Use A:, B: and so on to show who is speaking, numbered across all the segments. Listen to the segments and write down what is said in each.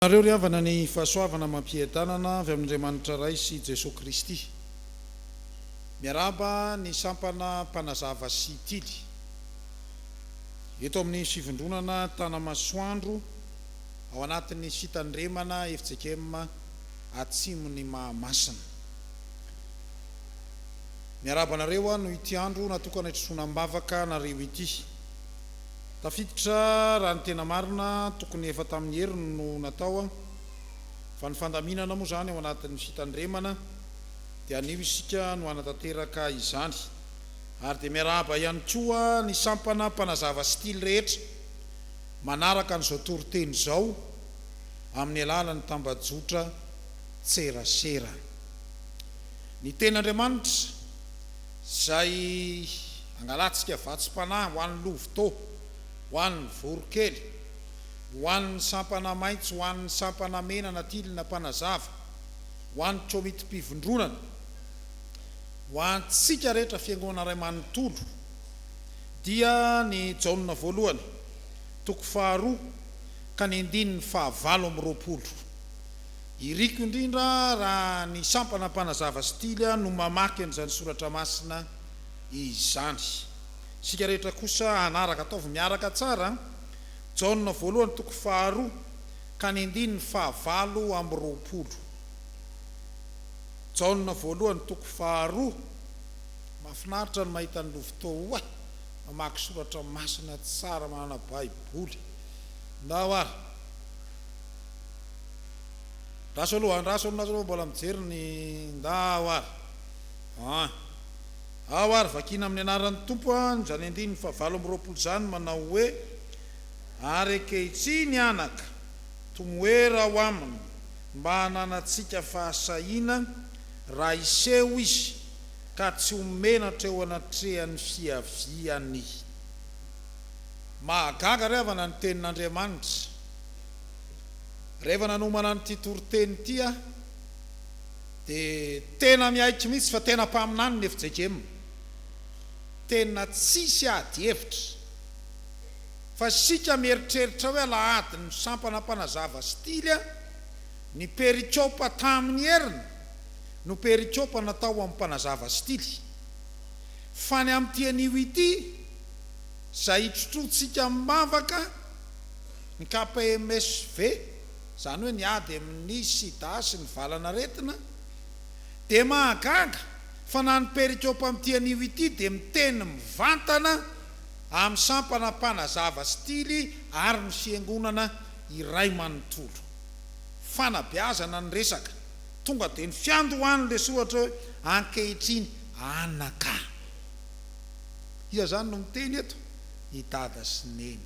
A: Nareo ry havana ny fahasoavana mampihetanana avy amin'Andriamanitra ray sy Jesosy Kristy. Miaraba ny sampana mpanazava sy tily. Eto amin'ny Fitondranana Tanamasoandro ao anatin'ny Fitandremana FJKM ATSIMON'IMAHAMASINA. Miaraba nareo no ity andro natokana hitrosoana AM-BAVAKA nareo ity. Tafiditra raha ny tena marina tokony efa tamin'ny heriny no natao fa ny fandaminana moa zany ao anatin'ny fitandremana dia anio isika no anatanteraka izany. Ary dia miaraba ihany koa ny sampana mpanazava stily rehetra manaraka an'izao toriteny izao amin'ny alalan'ny tambajotra tserasera. Ny ten'Andriamanitra izay angalatsika vatsim-panahy ho an'ny lovitô, ho an'ny vorokely, ho an'ny sampana maitso, ho an'ny sampana mena natilina mpanazava, ho an'ny Mpitandrina, ho antsika rehetra fiangonana ray manontolo dia ny JAONA voalohany toko 2 ka ny 9:20. Iriko indrindra raha ny sampana mpanazava stily no mamaky an'izany soratra masina izany. Sika rehetra kosa anaraka ataovy miaraka tsara. JAONA voalohany toko 2 ka ny 9:20. JAONA voalohany toko 2. Mahafinaritra ny mahita ny lovitô mamaky soratra masina tsara manana baiboly. Ndao ary raso aloha mbola mijery ny ndao ary ao ary vakina amin'ny anaran'ny tompo zany 9:20 zany manao hoe ary ankehitriny anaka tomoera ho aminy mba hananatsika fahasahina raha iseho izy ka tsy homenatra eo anatrehan'ny fiaviany. Mahagaga revana ny tenin'Andriamanitra rehefa nanomana nyity toriteny ity dia tena miaiky mihitsy fa tena mpaminany ny FJKM. Tena tsisy ady hevitra fa sika mieritreritra hoe alahady ny sampana mpanazava stily ny perikopa tamin'ny heriny no perikopa natao amin'ny mpanazava stily. Fa ny amin'ity anio ity izay hitrotrotsika AM-BAVAKA ny KPMSV zany hoe ny ady amin'ny sida sy ny valanaretina dia mahagaga fa na ny perikopa amin'ity anio ity dia miteny mivantana amin'ny sampana mpanazava stily ary ny fiangonana iray manontolo. Fanabeazana ny resaka tonga dia ny fiandohan'le sohatra hoe ankehitriny anaka. Iza zany no miteny eto? I dada sy neny.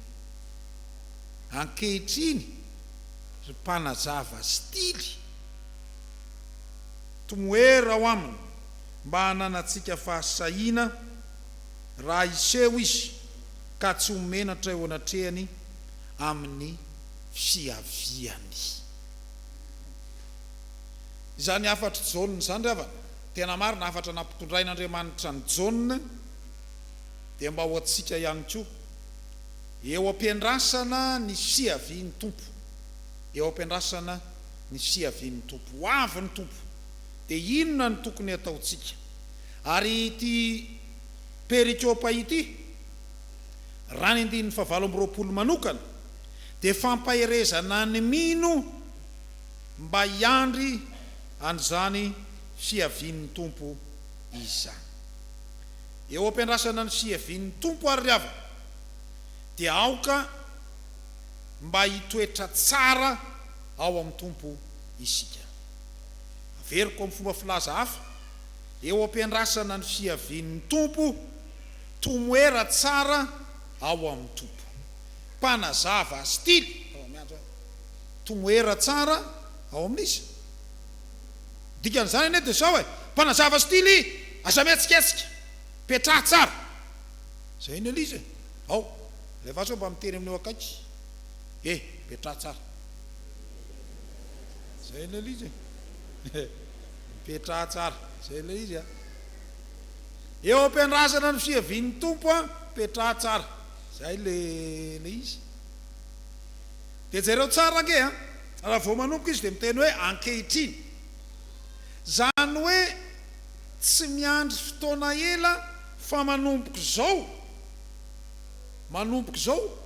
A: Ankehitriny ry mpanazava stily tomoera ho aminy mba hananatsika fahasahina raha iseho izy ka tsy homenatra eo anatrehany amin'ny fiaviany. Izany afatra JAONA zany ravana tena marina afatra nampitondrain'Andriamanitra ny JAONA dia mba ho atsika ihany koa eo ampiandrasana ny fiavian'ny tompo. Eo ampiandrasana ny fiavian'ny tompo. Ho avy ny tompo dia inona ny tokony ataontsika? Ary ity perikopa ity raha ny 9:20 manokana dia fampaherezana ny mino mba hiandry an'izany fiavian'ny tompo izany. Eo ampiandrasana ny fiavian'ny tompo ary ravana dia aoka mba hitoetra tsara ao amin'ny tompo isika. Averiko amin'ny fomba filaza hafa, eo ampiandrasana ny fiavian'ny tompo tomoera tsara ao amin'ny tompo. Mpanazava stily tomoera tsara ao amin'izy. Dikan'izany ane dia sao mpanazava stily aza mihetsiketsika petraha tsara zay ny alizy ao rehefa sao mba miteny amin'eo akaiky petraha tsara zay ny alizy petraha tsara zay ny izy eo ampiandrasana ny fiavian'ny tompo petraha tsara zay le izy. Dia jereo tsara ange raha vao manomboka izy dia miteny hoe ankehitriny zany hoe tsy miandry fotoana ela fa manomboka zao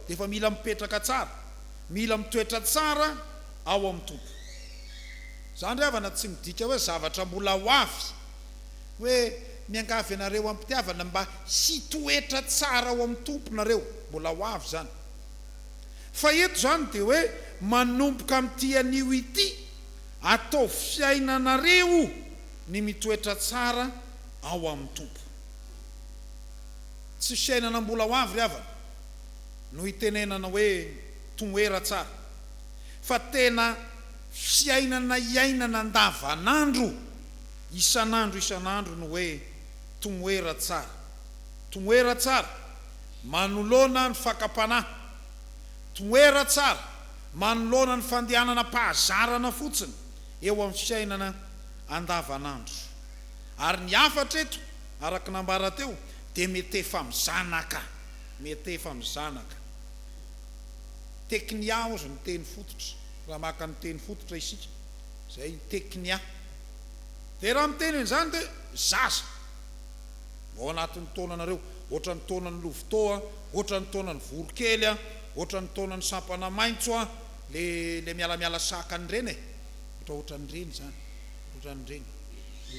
A: dia efa mila mipetraka tsara, mila mitoetra tsara ao amin'ny tompo. Zany ravana tsy midika hoe zavatra mbola ho avy hoe miangavy anareo amin'ny mpitiavana mba hitoetra tsara ao amin'ny tompo nareo, mbola ho avy zany. Fa eto zany dia hoe manomboka amin'ity anio ity atao fiainanareo ny mitoetra tsara ao amin'ny tompo. Tsy fiainana mbola ho avy ravana no itenenana hoe tomoera tsara, fa tena fiainana iainana andavanandro isanandro no hoe tomoera tsara. Tomoera tsara manoloana ny fakapanahy, tomoera tsara manoloana ny fandehanana pahazarana fotsiny eo amin'ny fiainana andavanandro. Ary ny afatra eto araka nambara teo dia mety efa mizanaka, teknia ozy ny teny fototra, raha maka ny teny fototra isika zay teknia. Dia raha miteny an'izany dia zaza ao anatin'ny taonanareo, ohatra ny taonan'ny lovitoa, ohatra ny taonan'ny vorokely, ohatra ny taonan'ny sampana maintso, le mialamiala sakany reny ohatra n'ireny zany, ohatra n'ireny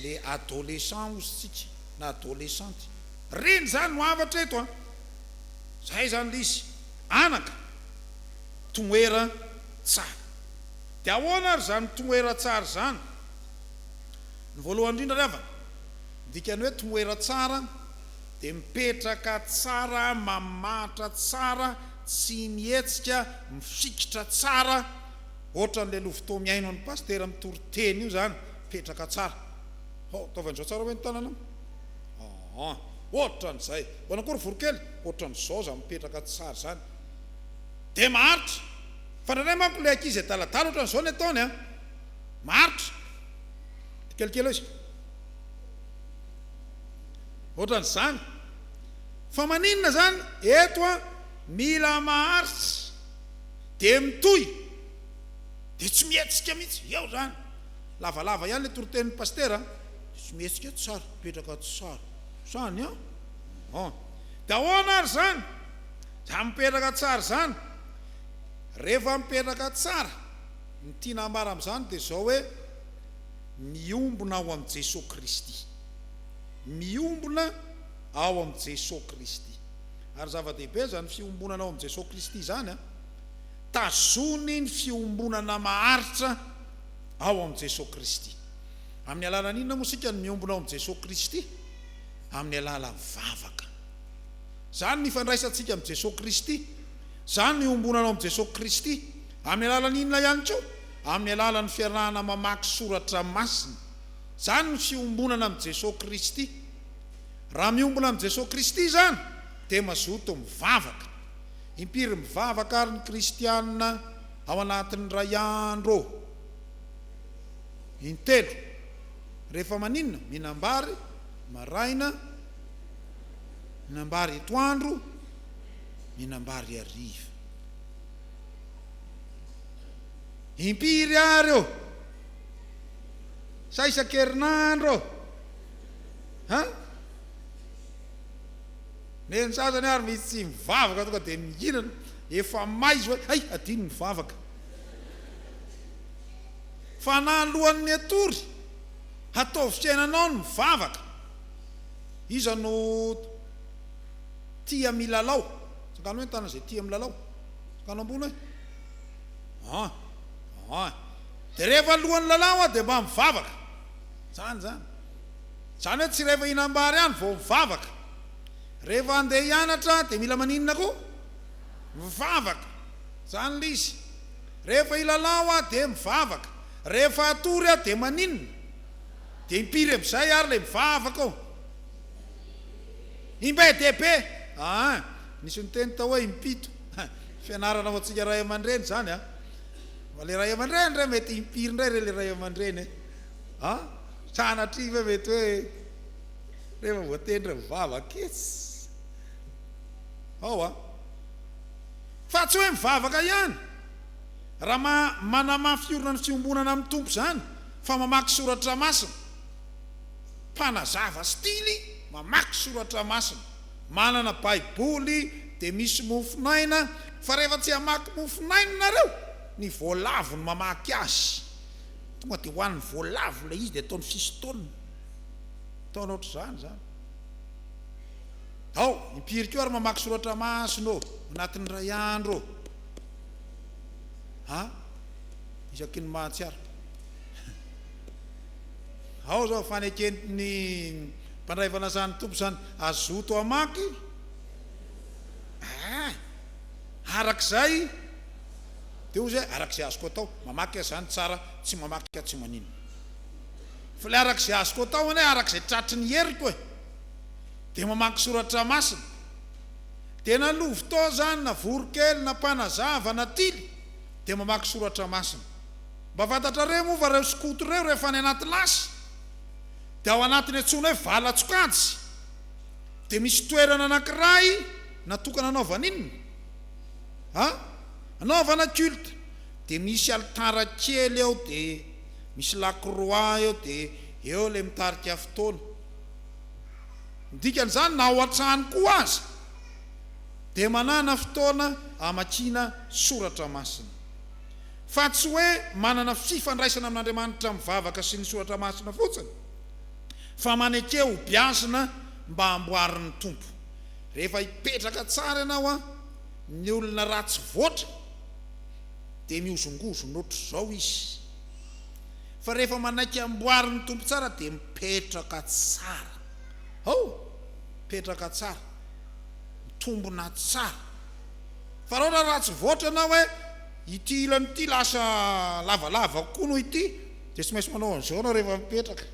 A: le adolescent ozy tsika na adolescente, reny zany no avatra eto zay zany le izy anaka tomoera tsara. Dia ahoana ary zany tomoera tsara zany? Ny voalohany indrindra ravana dikany hoe tomoera tsara dia mipetraka tsara, mamatra tsara, tsy mihetsika, mifikitra tsara, ohatra n'le lovitoa miaino an'ny pastera mitoriteny io zany, mipetraka tsara. Taovan'izao tsara hoe ny tanana ohatra n'izay, hoanakory vorokely ohatra n'izao zany mipetraka tsara zany, dia maharitra. Fanaray manko le ankizy adaladala ohatra n'izao ny ataony maharitra kelikely izy ohatra n'izany. Fa maninona zany eto mila maharitra dia mitoy dia tsy mihetsika mihitsy eo zany, lavalava ihany le toriten'ny pastera, tsy mihetsika tsara, mipetraka tsara zany dia ahoana ary zany za mipetraka tsara zany? Rehefa mipetraka tsara, ny tiana ambara amin'izany dia zao hoe miombona ao amin'ny Jesosy Kristy, miombona ao amin'ny Jesosy Kristy. Ary zava-dehibe zany fiombonana ao amin'ny Jesosy Kristy zany tazony ny fiombonana maharitra ao amin'ny Jesosy Kristy. Amin'ny alalan'ny inona moa sika ny miombona ao amin'ny Jesosy Kristy? Amin'ny alalan'ny vavaka. Zany ny fandraisantsika amin'ny Jesosy Kristy, zany ny ombonana ao amin'ny Jesosy Kristy. Amin'ny alalan'ny inona ihany koa? Amin'ny alalan'ny fiarahana mamaky soratra masina. Zany ny fiombonana amin'ny Jesosy Kristy. Raha miombona amin'ny Jesosy Kristy zany dia mazoto mivavaka. Impiry mivavaka ary ny kristianina ao anatin'ny ray andro intelo, rehefa maninona? Minambary maraina, minambary etoandro, minambary hariva. Impiry ary eo sa isan-kerinandro neny sasany ary misy tsy mivavaka tonga dia mihinana efa maizy hoe ay adiny mivavaka. Fa na alohan'ny atory ataovy fiainanao ny mivavaka, iza no tia milalao, sakano hoe tana zay tia milalao, sakano ambony hoe dia rehefa alohan'ny lalao dia mba mivavaka zany hoe tsy rehefa hinambary ihany vao mivavaka. Rehefa andeha hianatra dia mila maninona koa? Mivavaka zany le izy. Rehefa hilalao dia mivavaka, rehefa atory dia maninona? Dia impiry amin'izay ary le mivavaka ao. Imbe-dehibe nisy ny teny tao hoe impito fianarana ho antsika ray aman-dreny zany le ray aman-dreny re mety impiry indray re le ray aman-dreny sanatriva mety hoe rehefa voatendry mivavaka etsy fa tsy hoe mivavaka ihany, raha manamafy fiorona ny fiombonana amin'ny tompo zany fa mamaky soratra masina mpanazava stily mamaky soratra masina manana baiboly dia misy mofinaina fa rehefa tsy hamaky mofinaina nareo ny voalavo ny mamaky azy tonga dia hoan'ny voalavo ilay izy dia ataony fistoana ataona ohatr'izany zany ao impirika eo ary mamaky soratra masina ô anatin'ny ray andro isaky ny mahatsiara ao zao fanekeny mpandray fanasany tompo zany azoto amaky arak'izay dia o zay arak'izay azoko atao mamaky azy zany tsara tsy mamaky ATSIMON'INA fa le arak'izay azoko atao ane arak'izay tratry ny heriko e dia mamaky soratra masina tena lovotao zany na vorokely na mpanazava na tily dia mamaky soratra masina mba fantatra reo moa fa reo skoto reo rehefa ny anaty lasy dia ao anatiny antsoina hoe valatsokajy dia misy toerana anankiray natokana anaovana inona anaovana culte dia misy altara kely eo dia misy lakroa eo dia eo le mitarika fotoana dikan'izany na ao an-trano koa azy dia manana fotoana amakiana soratra masina fa tsy hoe manana fifandraisana amin'Andriamanitra mivavaka sy ny soratra masina fotsiny fa manekeo biazina mba amboarin'ny tompo rehefa hipetraka tsara ianao ny olona ratsy voatra dia miozongozo nohatr'izao izy fa rehefa manaiky amboarin'ny tompo tsara dia mipetraka tsara mipetraka tsara mitombona tsara fa raha ratsy voatra anao hoe ity ilanyity lasa lavalava koa no ity dia tsy maintsy manao an'izao anao rehefa mipetraka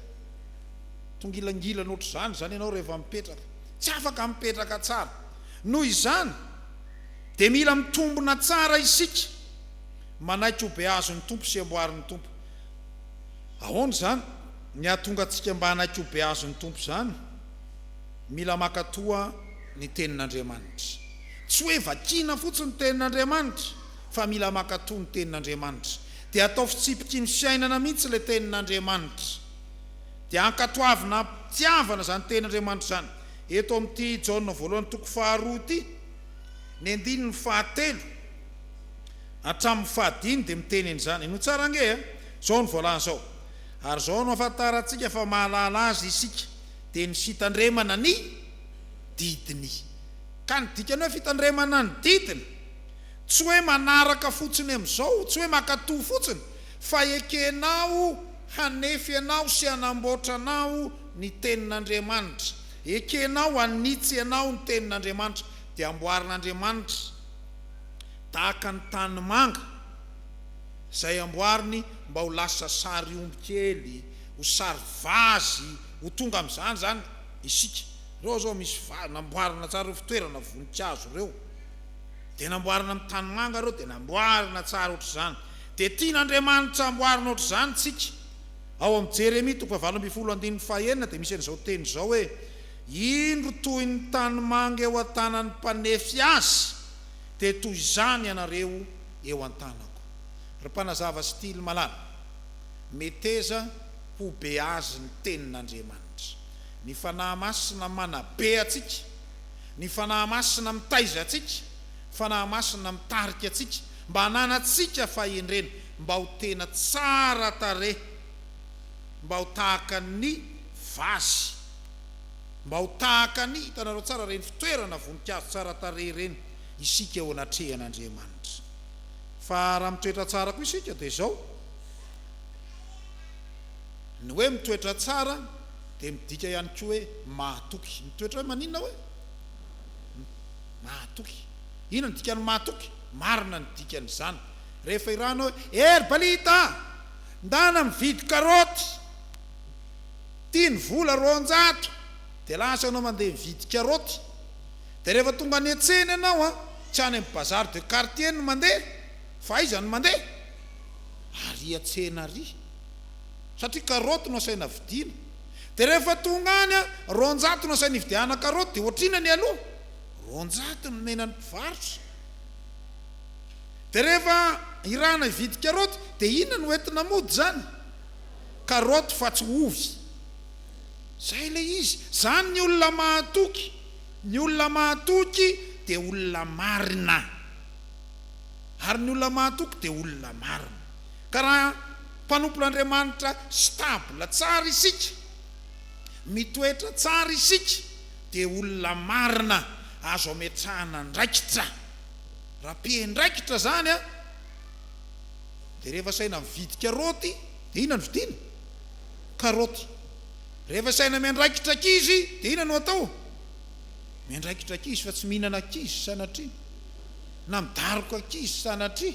A: tongilangila nohatr'izany zany ianao rehefa mipetraka tsy afaka mipetraka tsara noho izany dia mila mitombona tsara isika manaiky ho beazon'ny tompo sy amboarin'ny tompo ahoana zany ny ahatonga antsika mba hanaiky ho beazon'ny tompo zany mila makatoa ny tenin'Andriamanitra tsy hoe vakiana fotsiny ny tenin'Andriamanitra fa mila makatoa ny tenin'Andriamanitra dia atao fitsipiky ny fiainana mihitsy le tenin'Andriamanitra dia ankatoavina pitiavana zany tenin'Andriamanitra zany eto amin'ity Jaona voalohany toko 2 ity ny 9 ny 10 hatramin'ny 15 dia miteny an'izany ino tsara ange zao ny voalany zao ary zao no afantarantsika fa mahalala azy isika dia ny fitandremana ny didiny ka ny dikany hoe fitandremana ny didiny tsy hoe manaraka fotsiny amin'izao tsy hoe makatoa fotsiny fa ekenao hanefy ianao sy hanamboatra anao ny tenin'Andriamanitra ekenao hanitsy ianao ny tenin'Andriamanitra dia amboarin'Andriamanitra tahaka ny tanimanga izay amboariny mba ho lasa sary omby kely ho sary vazy ho tonga amin'izany zany isika reo zao misy namboarina tsara fitoerana voninkazo reo dia namboarina amin'ny tanimanga reo dia namboarina tsara ohatr'izany dia tian'Andriamanitra amboarina ohatr'izany tsika ao amin'ny Jeremia 20:9 dia misy an'izao teny zao hoe indro toy ny tanimanga eo an-tanan'ny mpanefy azy dia toy izany ianareo eo an-tanako ry mpanazava stily malala meteza ho be azy ny tenin'Andriamanitra ny fanahy masina manabe atsika ny fanahy masina mitaiza atsika fanahy masina mitarika atsika mba hananatsika fahendrena mba ho tena tsara tare mba ho tahaka ny vasy mba ho tahaka ny hitanareo tsara reny fitoerana voninkazo tsara tare reny isika eo anatrehan'Andriamanitra fa raha mitoetra tsara koa isika dia zao ny hoe mitoetra tsara dia midika ihany koa hoe mahatoky mitoetra hoe maninona hoe mahatoky ina ny dikany mahatoky marina ny dikan'izany rehefa irano hoe balita ndana mividy karoty tiany vola 200 dia lasa anao mandeha mividy karoty dia rehefa tonga any an-tsena ianao tsy any amin'ny bazary de quartier no mandeha fa aiza no mandeha ary an-tsena ary satria karoty no asaina vidiana dia rehefa tonga any 200 no asaina hividiana karoty dia ohatrina ny aloha 200 no menany mpivarotra dia rehefa irana ividy karoty dia inona no entina mody zany karoty fa tsy ovy zay le izy zany ny olona mahatoky ny olona mahatoky dia olona marina ary ny olona mahatoky dia olona marina ka raha mpanompon'Andriamanitra stabla tsara isika mitoetra tsara isika dia olona marina azo ametrahana ndraikitra raha mpiandraikitra zany a dia rehefa saina mividy karoty dia inona no vidiana karoty rehefa saina miandraikitra kizy dia inona no atao miandraikitra kizy fa tsy mihinana kizy sanatria na midaroka kizy sanatria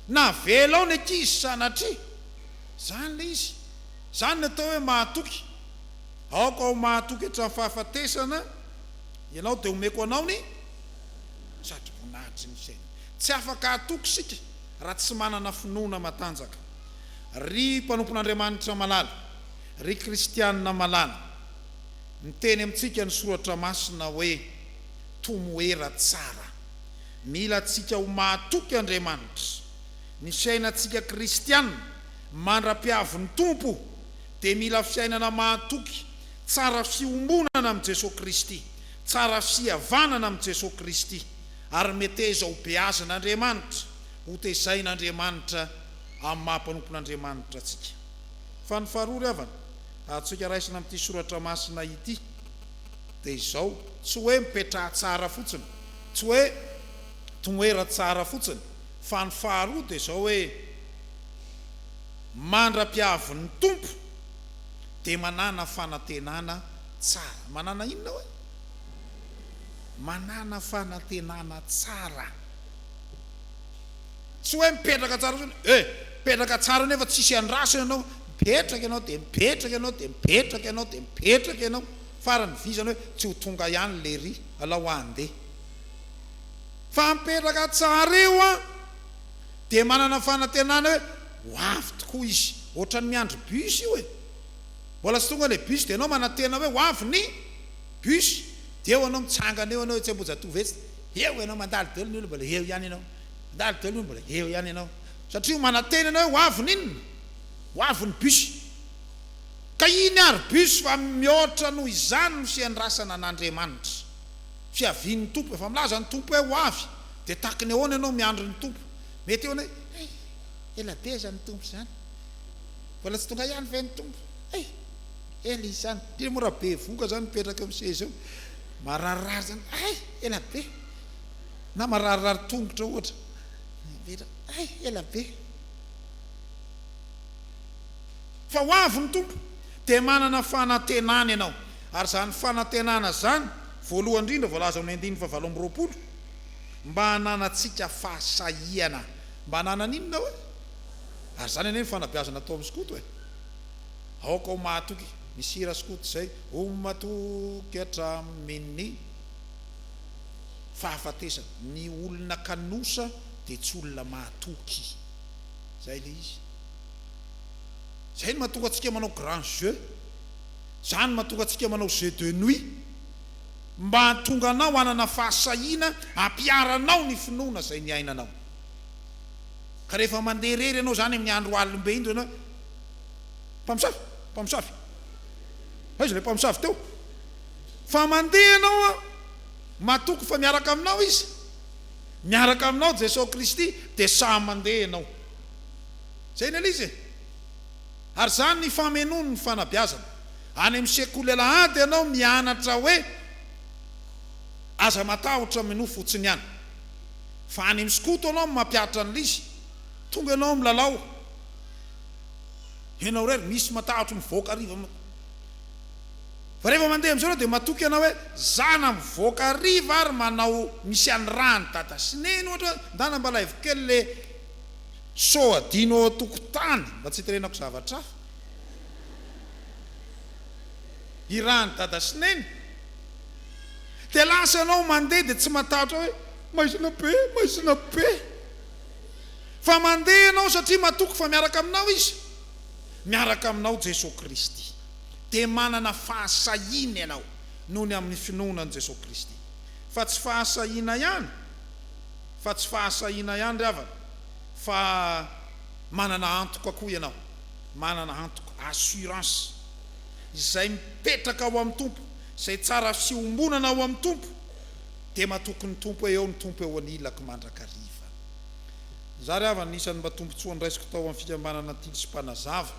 A: na vela ao ny kizy sanatria zany le izy zany no atao hoe mahatoky aoka ao mahatoky hatramin'ny fahafatesana ianao dia omeko anao ny satroboninahitry ny saina tsy afaka hatoky sika raha tsy manana finoana matanjaka ry mpanompon'Andriamanitra malala ry kristianina malala miteny amintsika ny soratra masina hoe tomoera tsara mila tsika ho mahatoky Andriamanitra ny fiainantsika kristianina mandra-piavo ny tompo dia mila fiainana mahatoky tsara fiombonana amin'i Jesosy Kristy tsara fihavanana amin'i Jesosy Kristy ary meteza ho beazan'Andriamanitra ho tezain'Andriamanitra amin'ny mahampanompon'Andriamanitra atsika fa ny faharoa avana atsika raisina amin'ity soratra masina ity dia izao tsy hoe mipetraha tsara fotsiny tsy hoe tomoera tsara fotsiny fa ny faharoa dia izao hoe mandra-piavo ny tompo dia manana fanantenana tsara manana inona hoe manana fanantenana tsara tsy hoe mipetraka tsara mipetraka tsara nefa tsisy andraso ianao mipetraka ianao dia mipetraka ianao dia mipetraka ianao dia mipetraka ianao farany vizany hoe tsy ho tonga ihany le ry ala ho andeha fa mipetraka tsara eo a dia manana fanantenana hoe ho avy tokoa izy ohatrany miandry bus io e mbola tsy tonga le bus dia ianao manantena hoe ho avy ny bus dia eo anao mitsangana eo anao tsy ambojatovo etsy eo ianao mandalo delo ny olo mbola eo ihany ianao mandalo delo ny mbola eo ihany ianao satria manantena ianao hoe ho avy n'inona ho avy ny bus ka iny ary bus fa mihoatra noho izany no fiandrasana an'Andriamanitra fiavian'ny tompo efa milaza ny tompo hoe ho avy dia tahaka ny ahoana ianao miandro ny tompo mety eo hoe ela be zany tompo zany mbola tsy tonga ihany ve ny tompo ela izy zany dia mora be voka zany mipetraka amin'ny seza eo mararirary zany ela be na mararirary tongotra ohatra ela be fa ho avy ny tompo dia manana fanantenana ianao ary zany fanantenana zany voalohany indrindra voalaza amin'ny 9:20 mba hananatsika fahasahiana mba hananan'inona hoe ary zany ane ny fanabeazana atao amin'ny skoto e aoka ho mahatoky misy hira skoto zay ho matoky hatramin'ny fahafatesana ny olona kanosa dia tsy olona mahatoky zay le izy zay no mahatonga atsika manao grand jeu zany mahatonga atsika manao jeu de nuit mba hatonga anao hanana fahasahiana ampiaranao ny finoana zay ny ainanao ka rehefa mandeha rery ianao zany amin'ny andro alimbe indro ianao mpamosavy aiza le mpamosavy teo fa mandeha ianao a matoky fa miaraka aminao izy miaraka aminao Jesosy Kristy dia samy mandeha ianao zay ny alizy ary zany ny famenono ny fanabeazana any amin'ny sekoly alahady ianao mianatra hoe aza matahotra mino fotsiny ihany fa any amin'ny skoto anao mampiatra an'izy tonga ianao milalao ianao rery misy matahotra mivoaka ariva fa rehefa mandeha amin'izao dia matoky ianao hoe zana mivoaka ariva ary manao misy any rany dada sineny ohatra hoe ndana mba laivo kely le so adino tokotany mba tsy hiterenako zavatra hafa i rany dada sineny dia lasa ianao mandeha dia tsy matahotra hoe maizina be fa mandeha ianao satria matoky fa miaraka aminao izy miaraka aminao Jesosy Kristy dia manana fahasahiana ianao noho ny amin'ny finoana ny Jesosy Kristy fa tsy fahasahiana ihany ry havana fa manana antoka koa ianao, manana antoka assurance izay mipetraka ao amin'ny tompo, izay tsara fiombonana ao amin'ny tompo, dia matoky ny tompo eo ny tompo eo anilako mandrakariva. Zary avy anisan'ny mba tompontsoa ny raisiko tao amin'ny fikambanana tily sy mpanazava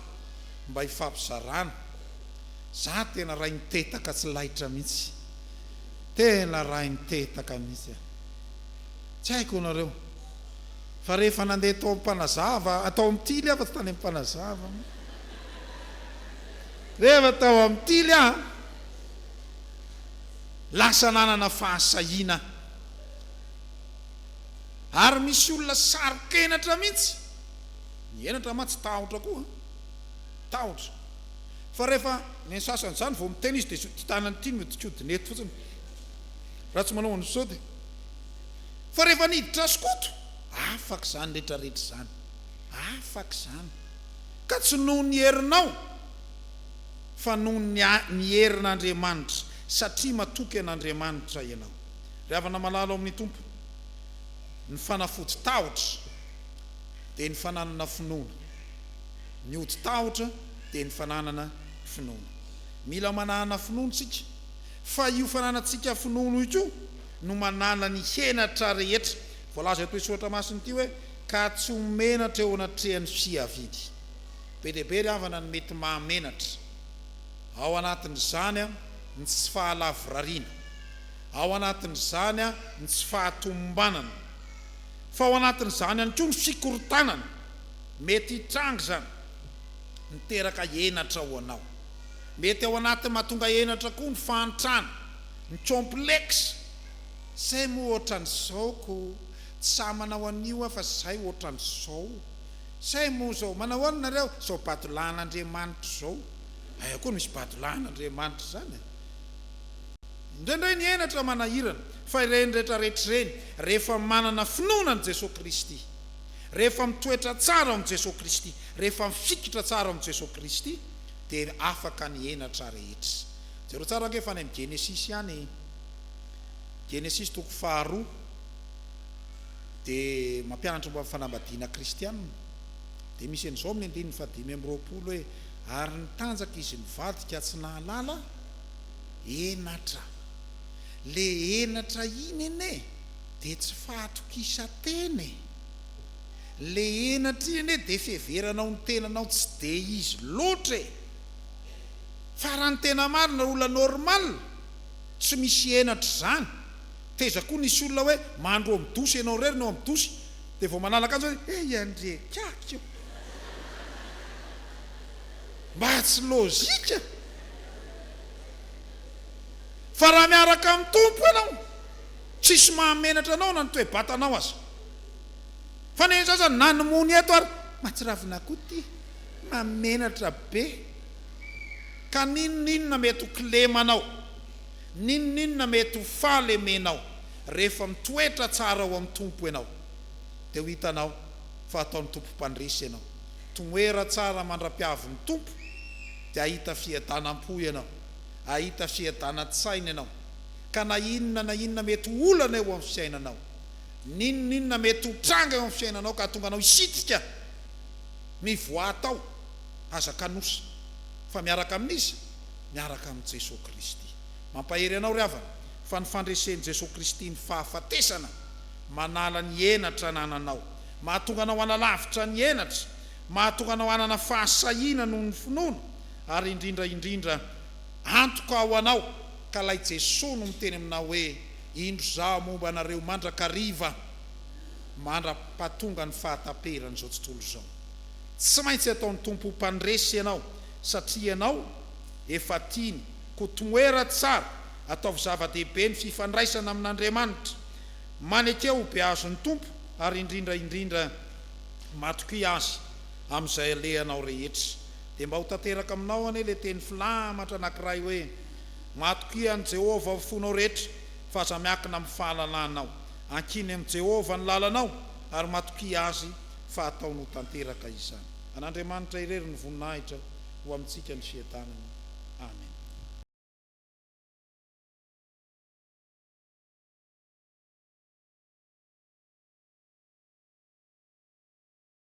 A: mba hifampizarana. Za tena ray nitetaka tsy laitra mihitsy, tena ray nitetaka mihitsy. Tsy haiko nareo fa rehefa nandeha tao amin'ny mpanazava, atao amin'ny tily afa tsy tany amin'ny mpanazava, rehefa tao amin'ny tily lasa nanana fahasahina, ary misy olona sarokenatra mihitsy, nienatra ma tsy tahotra koa, tahotra. Fa rehefa ny sasany zany vao miteny izy dia titanany ity miodikodinety fotsiny, raha tsy manao an'izao dia. Fa rehefa niditra skoto, afaka zany rehetrarehetra zany, afaka zany. Ka tsy noho ny herinao fa noho ny herin'Andriamanitra, satria matoky an'Andriamanitra ianao. Ravana malala ao amin'ny tompo, ny fanafody tahotra dia ny fananana finoana, ny ody tahotra dia ny fananana finoana. Mila manana finoana tsika, fa io fananantsika finoana io no manana ny henatra rehetra. Voalaza eto Soatra Masina ity hoe ka tsy homenatra eo anatrehan'ny fiavidy. Be dia be ry havana ny mety mahamenatra ao anatin'izany ny tsy fahalavrariana, ao anatin'izany ny tsy fahatombanana, fa ao anatin'izany ihany koa ny fikorotanana. Mety hitrangy zany niteraka henatra ao anao, mety ao anatin'ny mahatonga henatra koa ny fahantrana, ny complexe. Zay moa ohatran'izao ko tsy sa manao an'io fa zay ohatran'izao, zay moa zao manao ahoana nareo, zao badolahan'Andriamanitra zao. Aya koa misy badolahan'Andriamanitra zany. Indraindray ny henatra manahirana, fa ireny rehetrarehetra ireny rehefa manana finoana ny Jesosy Kristy, rehefa mitoetra tsara amin'ny Jesosy Kristy, rehefa mifikitra tsara amin'ny Jesosy Kristy, dia afaka ny henatra rehetra. Zero tsara ange fa ny amin'ny Genesis ihany, Genesis toko 2 dia mampianatra momba fanambadiana kristianina. Dia misy an'izao amin'ny 5:20 hoe ary nitanjaka izy nivadika tsy nahalala henatra. Le henatra iny ene dia tsy fahatokisa-teny, le henatra iny ene dia fiheveranao ny tenanao tsy dia izy loatra, fa raha ny tena marina olona normal tsy misy henatra zany. Teza koa nisy olona hoe mandro amin'ny dosy ianao rery no amin'ny dosy, dia vao manalaka azy hoe andrekako mba tsy lôzika. Fa raha miaraka amin'ny tompo ianao, tsisy mahamenatra anao na ny toe-batanao aza. Fa ny sasany nanomony eto ary matsiravina koa ty mamenatra be, ka ninona mety ho kilemanao, ninona mety ho fahalemenao rehefa mitoetra tsara ao amin'ny tompo ianao, dia ho hitanao fa ataon'ny tompo mpandresy ianao. Tomoera tsara mandra-piavo ny tompo dia ahita fiadanam-po ianao, ahita fiadan-tsaina ianao. Ka na inona mety ho olana eo amin'ny fiainanao, ninona mety ho tranga eo amin'ny fiainanao ka tonga anao isitrika mivoatao, aza kanosa fa miaraka amin'izy, miaraka amin'ny Jesosy Kristy. Mampahery anao ry havana fa ny fandresen'i Jesosy Kristy ny fahafatesana manala ny henatra nananao, mahatonga anao analavitra ny henatra, mahatonga anao anana fahasahina noho ny finoana, ary indrindra antoka ao anao. Ka lay Jesosy no miteny aminao hoe indro zaho momba anareo mandrakariva mandra-pahatonga ny fahataperana izao tontolo izao. Tsy maintsy ataon'ny tompo mpandresy ianao, satria ianao efa tiany ko tomoera tsara ataovy zava-dehibe ny fifandraisana amin'Andriamanitra, manekeo be azon'ny tompo, ary indrindra matoky azy amin'izay alehanao rehetra. Dia mba ho tanteraka aminao ane le teny filamatra anankiray hoe matoky an' Jehova fonao rehetra fa aza miakina amin'ny fahalalanao, ankiny amin'i Jehova ny lalanao, ary matoky azy fa ataonao tanteraka izany. An'Andriamanitra irery ny voninahitra ho amintsika ny fiadanana. Amen.